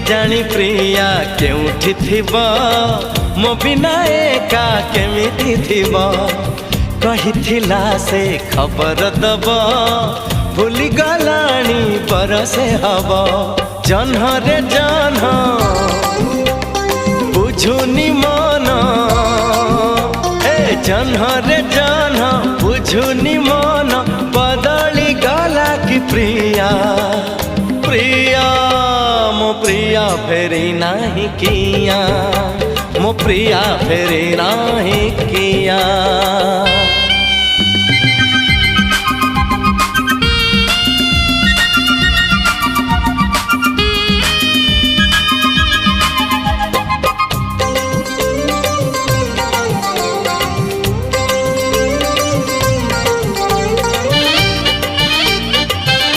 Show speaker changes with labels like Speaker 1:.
Speaker 1: जानी प्रिया केउठी थिबो मो बिना एका केमिति थिबो कहिथिला से खबर दब भूली गलानी बरसे हब जन्ह रे जन्ह बुझुनी मन जन्ह रे जन्ह बुझुनी मन बदली गला कि प्रिया प्रिया मो प्रिया फेरी नाही किया मो प्रिया फेरी नाही किया।